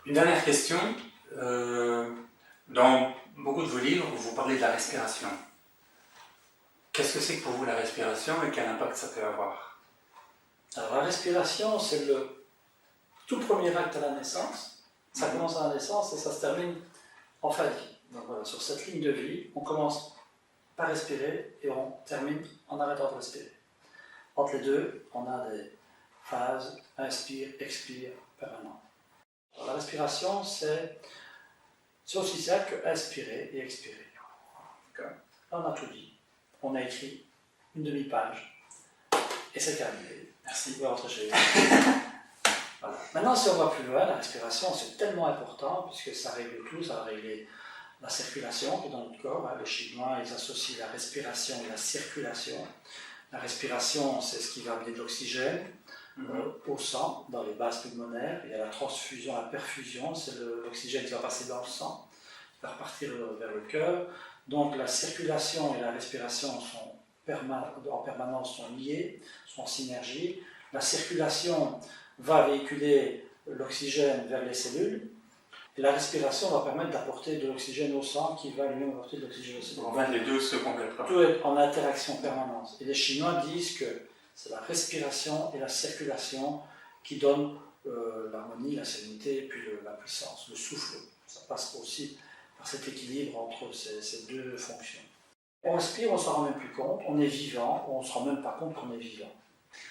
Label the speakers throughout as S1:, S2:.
S1: Une dernière question. Dans beaucoup de vos livres, vous parlez de la respiration. Qu'est-ce que c'est que pour vous la respiration et quel impact ça peut avoir?
S2: Alors la respiration, c'est le tout premier acte à la naissance. Ça commence à la naissance et ça se termine en fin de vie. Donc voilà, sur cette ligne de vie, on commence par respirer et on termine en arrêtant de respirer. Entre les deux, on a des phases inspire, expire, permanent. Alors, la respiration, c'est aussi ça que inspirer et expirer. Là, on a tout dit. On a écrit une demi-page et c'est terminé. Merci, vous rentrez chez vous. Voilà. Maintenant, si on va plus loin, la respiration, c'est tellement important puisque ça règle tout, ça va régler la circulation qui est dans notre corps. Les Chinois, ils associent la respiration et la circulation. La respiration, c'est ce qui va amener de l'oxygène au sang, dans les bases pulmonaires. Il y a la transfusion, la perfusion, c'est l'oxygène qui va passer dans le sang, qui va repartir vers le cœur. Donc la circulation et la respiration en permanence sont liées, sont en synergie. La circulation va véhiculer l'oxygène vers les cellules. Et la respiration va permettre d'apporter de l'oxygène au sang qui va lui apporter de l'oxygène au cerveau.
S1: En fait, les deux se complètent pas.
S2: Tout est en interaction permanente. Et les Chinois disent que c'est la respiration et la circulation qui donnent l'harmonie, la sérénité et puis la puissance, le souffle. Ça passe aussi par cet équilibre entre ces deux fonctions. On respire, on ne s'en rend même plus compte, on est vivant, on ne se rend même pas compte qu'on est vivant.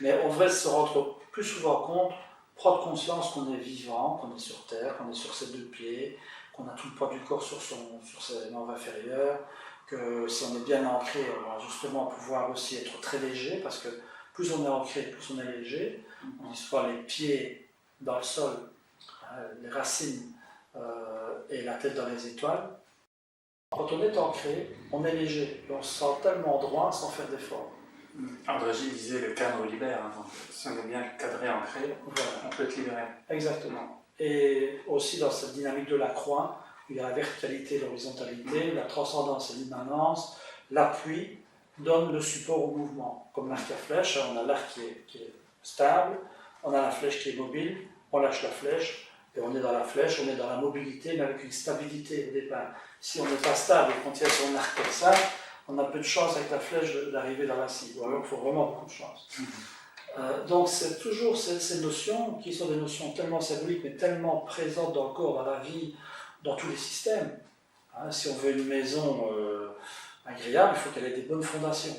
S2: Mais on devrait se rendre plus souvent compte, prendre conscience qu'on est vivant, qu'on est sur Terre, qu'on est sur ses deux pieds, qu'on a tout le poids du corps sur ses membres inférieurs, que si on est bien ancré, on va justement pouvoir aussi être très léger, parce que plus on est ancré, plus on est léger. On dit souvent les pieds dans le sol, les racines et la tête dans les étoiles. Quand on est ancré, on est léger, on se sent tellement droit sans faire d'effort.
S1: André Gide disait le cadre libère. Donc, si on est bien cadré, ancré, voilà, on peut être libéré.
S2: Exactement. Et aussi dans cette dynamique de la croix, où il y a la verticalité, l'horizontalité, la transcendance et l'immanence, l'appui donne le support au mouvement. Comme l'arc à flèche, on a l'arc qui est stable, on a la flèche qui est mobile, on lâche la flèche, et on est dans la flèche, on est dans la mobilité, mais avec une stabilité au départ. Si on n'est pas stable et qu'on tient son arc comme ça, on a peu de chance avec la flèche d'arriver dans la cible. Ou alors il faut vraiment beaucoup de chance. Donc c'est toujours ces notions qui sont des notions tellement symboliques, mais tellement présentes dans le corps, dans la vie, dans tous les systèmes. Si on veut une maison agréable, il faut qu'elle ait des bonnes fondations.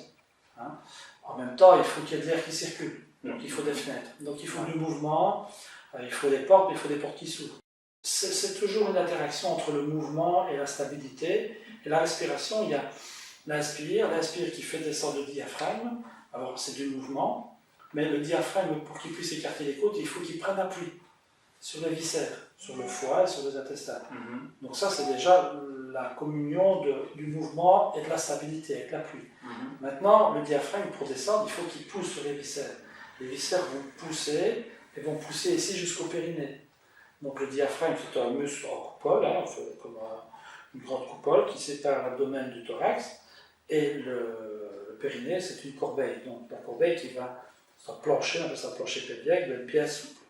S2: En même temps, il faut qu'il y ait de l'air qui circule. Donc il faut des fenêtres. Donc il faut du mouvement, il faut des portes, mais il faut des portes qui s'ouvrent. C'est toujours une interaction entre le mouvement et la stabilité. Et la respiration, il y a l'inspire qui fait descendre le diaphragme. Alors c'est du mouvement, mais le diaphragme, pour qu'il puisse écarter les côtes, il faut qu'il prenne appui sur les viscères, sur le foie et sur les intestins. Donc ça, c'est déjà la communion du mouvement et de la stabilité avec l'appui. Maintenant, le diaphragme, pour descendre, il faut qu'il pousse sur les viscères. Les viscères vont pousser, et vont pousser ici jusqu'au périnée. Donc le diaphragme, c'est un muscle en coupole, comme une grande coupole qui sépare l'abdomen du thorax, et le périnée, c'est une corbeille. Donc la corbeille qui va, c'est un plancher, on appelle ça un plancher pelvique, une pièce souple,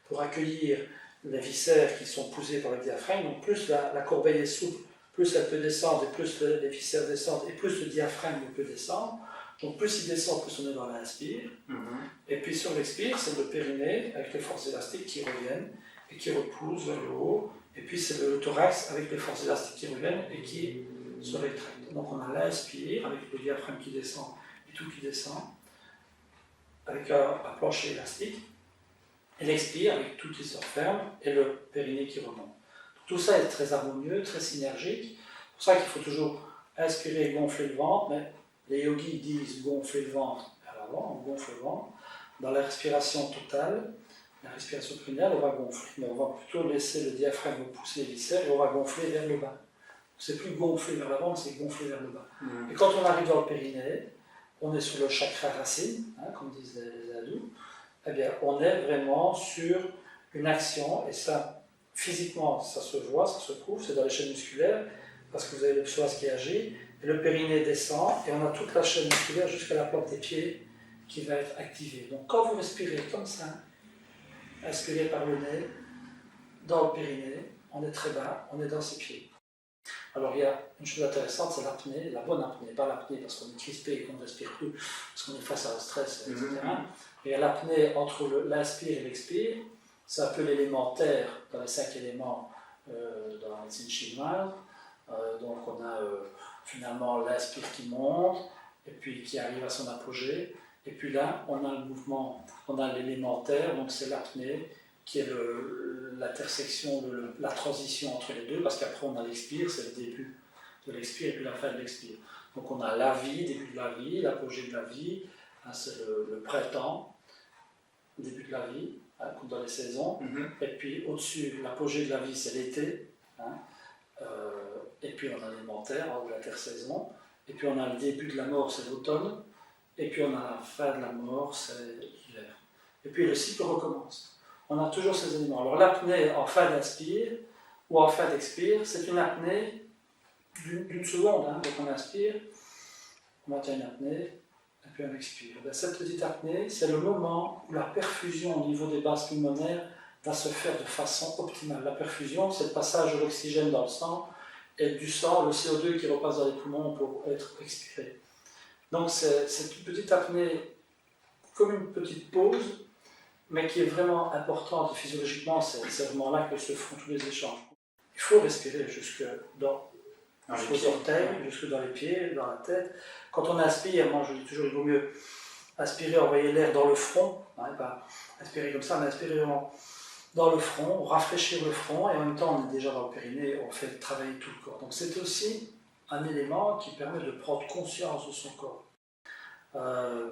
S2: pour accueillir les viscères qui sont poussés par le diaphragme. Donc plus la corbeille est souple, plus elle peut descendre, et plus les viscères descendent, et plus le diaphragme peut descendre. Donc plus il descend, plus on est dans l'inspire. Et puis sur l'expire, c'est le périnée avec les forces élastiques qui reviennent et qui repoussent vers le haut. Et puis c'est le thorax avec les forces élastiques qui reviennent et qui se rétractent. Donc on a l'inspire avec le diaphragme qui descend et tout qui descend, avec un plancher élastique. Et l'expire avec tout qui se referme et le périnée qui remonte. Tout ça est très harmonieux, très synergique. C'est pour ça qu'il faut toujours inspirer et gonfler le ventre. Mais les yogis disent gonfler le ventre à l'avant, on gonfle le ventre. Dans la respiration totale, la respiration pulmonaire, on va gonfler. Mais on va plutôt laisser le diaphragme pousser les viscères et on va gonfler vers le bas. C'est plus gonfler vers l'avant, c'est gonfler vers le bas. Et quand on arrive dans le périnée, on est sur le chakra racine, comme disent les hindous, eh bien, on est vraiment sur une action, et ça, physiquement, ça se voit, ça se trouve, c'est dans les chaînes musculaires, parce que vous avez le psoas qui agit, et le périnée descend, et on a toute la chaîne musculaire jusqu'à la plante des pieds qui va être activée. Donc quand vous respirez comme ça, inspirez par le nez, dans le périnée, on est très bas, on est dans ses pieds. Alors il y a une chose intéressante, c'est l'apnée, la bonne apnée, pas l'apnée parce qu'on est crispé et qu'on ne respire plus, parce qu'on est face à un stress, etc. Il y a l'apnée entre l'inspire et l'expire, c'est un peu l'élémentaire dans les 5 éléments dans la médecine chinoise. Donc on a finalement l'inspire qui monte, et puis qui arrive à son apogée, et puis là on a le mouvement, on a l'élémentaire, donc c'est l'apnée, qui est l'intersection, la transition entre les deux, parce qu'après on a l'expire, c'est le début de l'expire et puis la fin de l'expire. Donc on a la vie, début de la vie, l'apogée de la vie, hein, c'est le printemps, début de la vie, hein, comme dans les saisons, et puis au-dessus, l'apogée de la vie, c'est l'été, hein, et puis on a l'élémentaire, hein, ou l'intersaison, et puis on a le début de la mort, c'est l'automne, et puis on a la fin de la mort, c'est l'hiver. Et puis le cycle recommence. On a toujours ces éléments. Alors l'apnée en fin d'inspire ou en fin d'expire, c'est une apnée d'une seconde. Hein. Donc on inspire, on maintient une apnée, et puis on expire. Ben, cette petite apnée, c'est le moment où la perfusion au niveau des bases pulmonaires va se faire de façon optimale. La perfusion, c'est le passage de l'oxygène dans le sang et du sang, le CO2 qui repasse dans les poumons pour être expiré. Donc c'est une petite apnée comme une petite pause, mais qui est vraiment importante physiologiquement, c'est vraiment là que se font tous les échanges. Il faut respirer jusqu'aux orteils, jusque dans les pieds, dans la tête. Quand on inspire, moi je dis toujours, il vaut mieux inspirer, envoyer l'air dans le front, hein, pas inspirer comme ça, mais inspirer dans le front, rafraîchir le front, et en même temps on est déjà dans le périnée, on fait travailler tout le corps. Donc c'est aussi un élément qui permet de prendre conscience de son corps.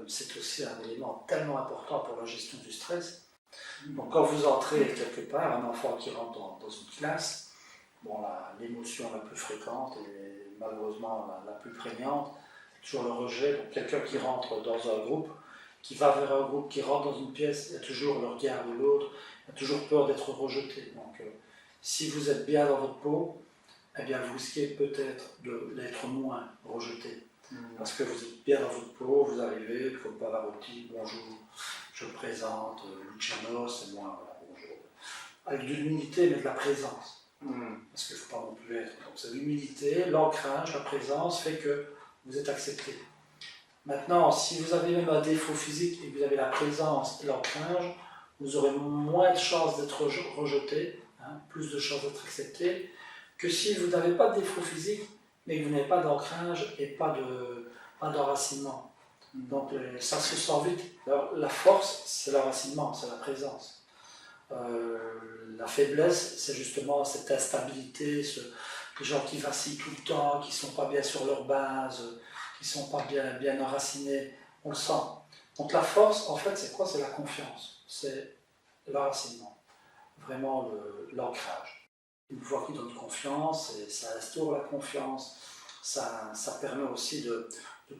S2: C'est aussi un élément tellement important pour la gestion du stress. Donc quand vous entrez quelque part, un enfant qui rentre dans une classe, bon, l'émotion la plus fréquente et malheureusement la plus prégnante, c'est toujours le rejet. Donc quelqu'un qui rentre dans un groupe, qui va vers un groupe, qui rentre dans une pièce, il y a toujours le regard de l'autre, il y a toujours peur d'être rejeté. Donc si vous êtes bien dans votre peau, eh bien vous risquez peut-être d'être moins rejeté. Parce que vous êtes bien dans votre peau, vous arrivez, comme Pavarotti, bonjour, je me présente, Luciano, c'est moi, voilà, bonjour. Avec de l'humilité, mais de la présence. Parce qu'il ne faut pas non plus être. Donc c'est l'humilité, l'ancrage, la présence fait que vous êtes accepté. Maintenant, si vous avez même un défaut physique et que vous avez la présence et l'ancrage, vous aurez moins de chances d'être rejeté, hein, plus de chances d'être accepté, que si vous n'avez pas de défaut physique, mais que vous n'avez pas d'ancrage et pas d'enracinement. Donc ça se sent vite. Alors, la force, c'est l'enracinement, c'est la présence. La faiblesse, c'est justement cette instabilité, les gens qui vacillent tout le temps, qui ne sont pas bien sur leur base, qui ne sont pas bien enracinés, on le sent. Donc la force, en fait, c'est quoi? C'est la confiance, c'est l'enracinement, vraiment l'ancrage. Une fois qu'il donne confiance, et ça instaure la confiance, ça permet aussi de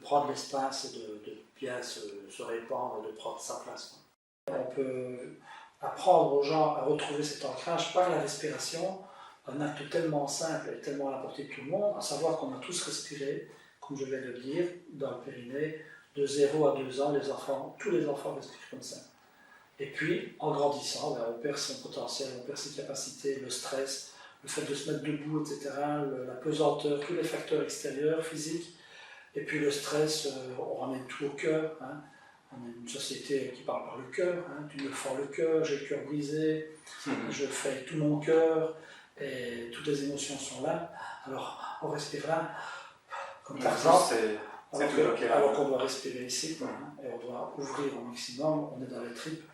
S2: prendre l'espace et de bien se répandre et de prendre sa place. On peut apprendre aux gens à retrouver cet ancrage par la respiration, un acte tellement simple et tellement à la portée de tout le monde, à savoir qu'on a tous respiré, comme je viens de le dire, dans le périnée, de 0 à 2 ans, tous les enfants respirent comme ça. Et puis, en grandissant, on perd son potentiel, on perd ses capacités, le stress, le fait de se mettre debout, etc., la pesanteur, tous les facteurs extérieurs, physiques, et puis le stress, on ramène tout au cœur. Hein. On est une société qui parle par le cœur, hein. Tu me fends le cœur, j'ai le cœur brisé, je fais avec tout mon cœur, et toutes les émotions sont là. Alors, on respire là, comme Tarzan, alors qu'on doit respirer ici, hein, et on doit ouvrir au maximum, on est dans les tripes.